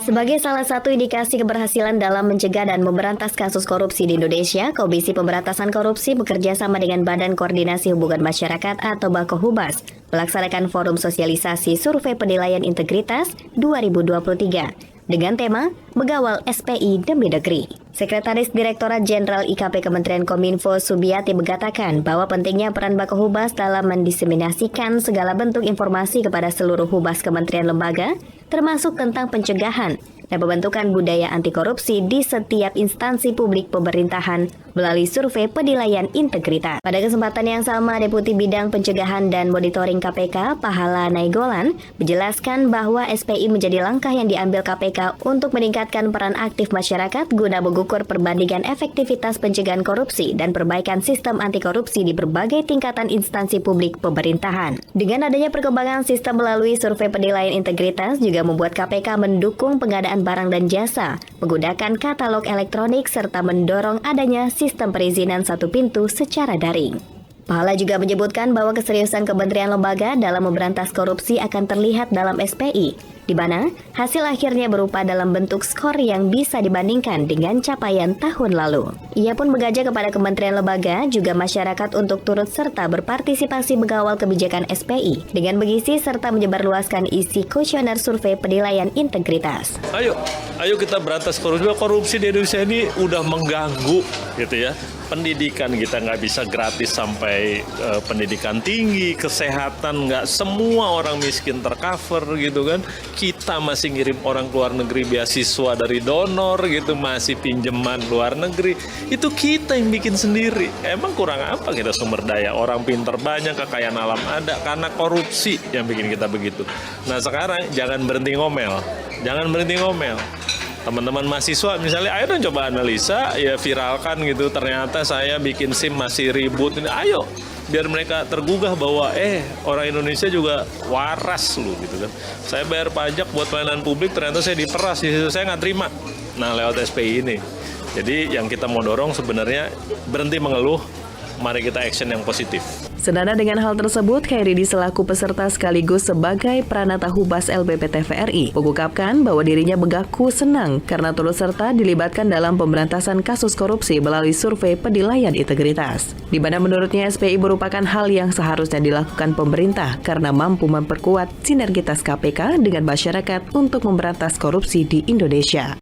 Sebagai salah satu indikasi keberhasilan dalam mencegah dan memberantas kasus korupsi di Indonesia, Komisi Pemberantasan Korupsi bekerja sama dengan Badan Koordinasi Hubungan Masyarakat atau Bakohubas melaksanakan forum sosialisasi survei penilaian integritas 2023 dengan tema Mengawal SPI Demi Negeri. Sekretaris Direktorat Jenderal IKP Kementerian Kominfo Subiati mengatakan bahwa pentingnya peran Bakohubas dalam mendiseminasikan segala bentuk informasi kepada seluruh hubas kementerian lembaga, termasuk tentang pencegahan dan pembentukan budaya anti korupsi di setiap instansi publik pemerintahan melalui survei penilaian integritas. Pada kesempatan yang sama, Deputi Bidang Pencegahan dan Monitoring KPK, Pahala Nainggolan, menjelaskan bahwa SPI menjadi langkah yang diambil KPK untuk meningkatkan peran aktif masyarakat guna mengukur perbandingan efektivitas pencegahan korupsi dan perbaikan sistem anti korupsi di berbagai tingkatan instansi publik pemerintahan. Dengan adanya perkembangan sistem melalui survei penilaian integritas juga membuat KPK mendukung pengadaan barang dan jasa, menggunakan katalog elektronik serta mendorong adanya sistem perizinan satu pintu secara daring. Pahala juga menyebutkan bahwa keseriusan kementerian lembaga dalam memberantas korupsi akan terlihat dalam SPI, di mana hasil akhirnya berupa dalam bentuk skor yang bisa dibandingkan dengan capaian tahun lalu. Ia pun mengajak kepada kementerian lembaga juga masyarakat untuk turut serta berpartisipasi mengawal kebijakan SPI dengan mengisi serta menyebarluaskan isi kuesioner survei penilaian integritas. Ayo kita berantas korupsi. Korupsi di Indonesia ini udah mengganggu gitu ya. Pendidikan kita nggak bisa gratis sampai pendidikan tinggi, kesehatan nggak semua orang miskin tercover gitu kan. Kita masih ngirim orang ke luar negeri beasiswa dari donor gitu, masih pinjaman luar negeri. Itu kita yang bikin sendiri. Emang kurang apa kita sumber daya? Orang pinter banyak, kekayaan alam ada, karena korupsi yang bikin kita begitu. Nah sekarang jangan berhenti ngomel. Teman-teman mahasiswa misalnya, ayo dong coba analisa, ya viralkan gitu, ternyata saya bikin SIM masih ribut, ayo biar mereka tergugah bahwa orang Indonesia juga waras loh gitu kan. Saya bayar pajak buat pelayanan publik, ternyata saya diperas, di situ saya nggak terima. Nah lewat SPI ini, jadi yang kita mau dorong sebenarnya berhenti mengeluh, mari kita action yang positif. Senada dengan hal tersebut, Khairidi selaku peserta sekaligus sebagai Pranata Hubas LBP TVRI mengungkapkan bahwa dirinya mengaku senang karena turut serta dilibatkan dalam pemberantasan kasus korupsi melalui survei penilaian integritas. Di mana menurutnya SPI merupakan hal yang seharusnya dilakukan pemerintah karena mampu memperkuat sinergitas KPK dengan masyarakat untuk memberantas korupsi di Indonesia.